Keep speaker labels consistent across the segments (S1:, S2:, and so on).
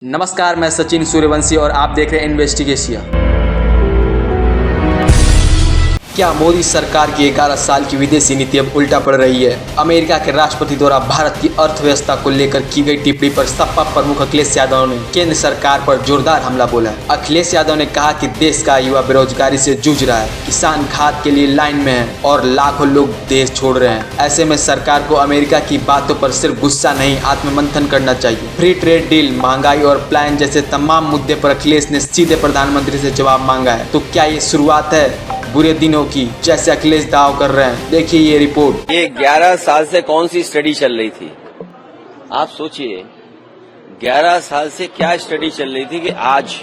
S1: नमस्कार, मैं सचिन सूर्यवंशी और आप देख रहे हैं इन्वेस्टिगेशिया। क्या मोदी सरकार की 11 साल की विदेशी नीति अब उल्टा पड़ रही है? अमेरिका के राष्ट्रपति द्वारा भारत की अर्थव्यवस्था को लेकर की गई टिप्पणी पर सपा प्रमुख अखिलेश यादव ने केंद्र सरकार पर जोरदार हमला बोला है। अखिलेश यादव ने कहा कि देश का युवा बेरोजगारी से जूझ रहा है, किसान खाद के लिए लाइन में है और लाखों लोग देश छोड़ रहे हैं। ऐसे में सरकार को अमेरिका की बातों पर सिर्फ गुस्सा नहीं, आत्ममंथन करना चाहिए। फ्री ट्रेड डील, महंगाई और प्लान जैसे तमाम मुद्दे पर अखिलेश ने सीधे प्रधानमंत्री से जवाब मांगा है। तो क्या ये शुरुआत है बुरे दिनों की, जैसे अखिलेश दाव कर रहे हैं? देखिए ये रिपोर्ट।
S2: ये 11 साल से कौन सी स्टडी चल रही थी? आप सोचिए, 11 साल से क्या स्टडी चल रही थी कि आज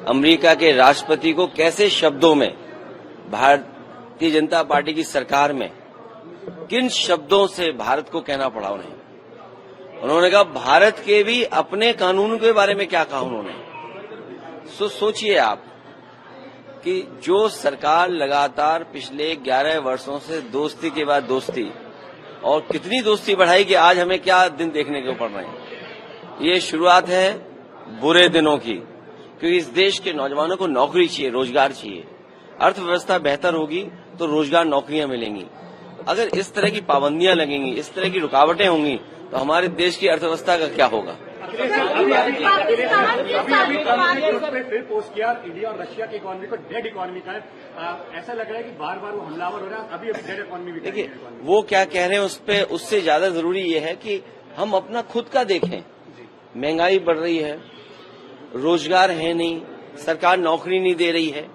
S2: अमेरिका के राष्ट्रपति को कैसे शब्दों में भारतीय जनता पार्टी की सरकार में किन शब्दों से भारत को कहना पड़ा उन्हें। उन्होंने कहा भारत के भी अपने कानून के बारे में क्या कहा उन्होंने। सोचिए आप कि जो सरकार लगातार पिछले 11 वर्षों से दोस्ती के बाद दोस्ती और कितनी दोस्ती बढ़ाई कि आज हमें क्या दिन देखने को पड़ रहे हैं। ये शुरुआत है बुरे दिनों की, क्योंकि इस देश के नौजवानों को नौकरी चाहिए, रोजगार चाहिए। अर्थव्यवस्था बेहतर होगी तो रोजगार, नौकरियां मिलेंगी। अगर इस तरह की पाबंदियां लगेंगी, इस तरह की रुकावटें होंगी तो हमारे देश की अर्थव्यवस्था का क्या होगा।
S3: पोस्ट किया इंडिया और रशिया की इकोनॉमी को डेड इकोनॉमी का ऐसा लग रहा है कि बार बार वो हमलावर हो रहा है। अभी डेड इकोनॉमी भी
S2: देखिए वो क्या कह रहे हैं उस पे, उससे ज्यादा जरूरी ये है कि हम अपना खुद का देखें। महंगाई बढ़ रही है, रोजगार है नहीं, सरकार नौकरी नहीं दे रही है,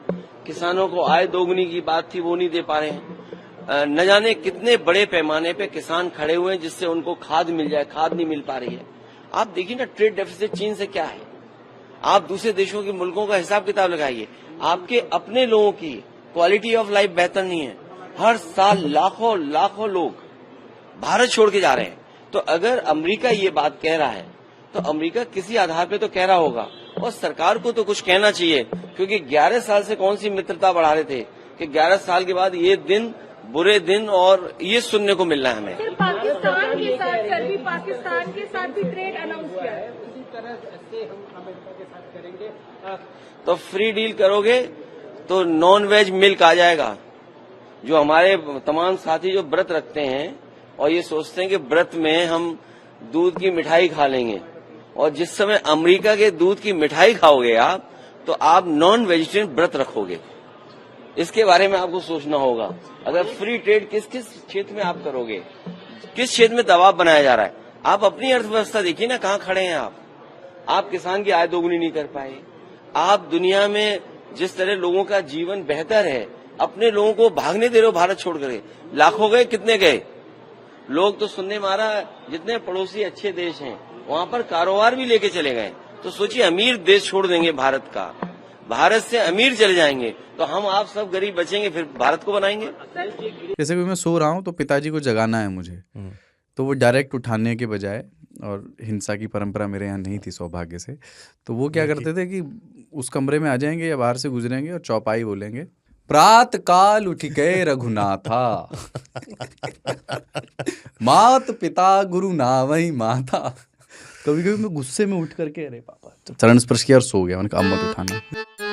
S2: किसानों को आय दोगुनी की बात थी वो नहीं दे पा रहे हैं। न जाने कितने बड़े पैमाने पे किसान खड़े हुए हैं जिससे उनको खाद मिल जाए, खाद नहीं मिल पा रही है। आप देखिए ना, ट्रेड डेफिसिट चीन से क्या है। आप दूसरे देशों के मुल्कों का हिसाब किताब लगाइए, आपके अपने लोगों की क्वालिटी ऑफ लाइफ बेहतर नहीं है। हर साल लाखों लाखों लोग भारत छोड़ के जा रहे हैं। तो अगर अमेरिका ये बात कह रहा है तो अमेरिका किसी आधार पे तो कह रहा होगा और सरकार को तो कुछ कहना चाहिए, क्योंकि 11 साल से कौन सी मित्रता बढ़ा रहे थे कि 11 साल के बाद ये दिन, बुरे दिन और ये सुनने को मिल रहा है हमें।
S4: पाकिस्तान के साथ कल भी पाकिस्तान के साथ भी ट्रेड अनाउंस किया है। इसी तरह से हम अमेरिका के साथ करेंगे।
S2: तो फ्री डील करोगे तो नॉन वेज मिल्क आ जाएगा। जो हमारे तमाम साथी जो व्रत रखते हैं और ये सोचते हैं कि व्रत में हम दूध की मिठाई खा लेंगे, और जिस समय अमेरिका के दूध की मिठाई खाओगे आप तो आप नॉन वेजिटेरियन व्रत रखोगे। इसके बारे में आपको सोचना होगा। अगर फ्री ट्रेड किस किस क्षेत्र में आप करोगे, किस क्षेत्र में दबाव बनाया जा रहा है। आप अपनी अर्थव्यवस्था देखिए ना, कहाँ खड़े हैं आप किसान की आय दोगुनी नहीं कर पाए। आप दुनिया में जिस तरह लोगों का जीवन बेहतर है, अपने लोगों को भागने दे रहे हो भारत छोड़ कर। लाखों गए, कितने गए लोग तो सुनने में आ रहा है, जितने पड़ोसी अच्छे देश हैं वहां पर कारोबार भी लेके चले गए। तो सोचिए, अमीर देश छोड़ देंगे भारत का, भारत से अमीर चले जाएंगे तो हम आप सब गरीब बचेंगे, फिर भारत को बनाएंगे।
S5: जैसे भी मैं सो रहा हूँ तो पिताजी को जगाना है मुझे, तो वो डायरेक्ट उठाने के बजाय, और हिंसा की परंपरा मेरे यहाँ नहीं थी सौभाग्य से, तो वो क्या करते थे कि उस कमरे में आ जाएंगे या बाहर से गुजरेंगे और चौपाई बोलेंगे, प्रात काल उठ गए रघुनाथा मात पिता गुरु नावही माता। कभी कभी मैं गुस्से में उठ करके, अरे पापा, चरण स्पर्श किया और सो गया। मैंने कहा अब मत उठाना।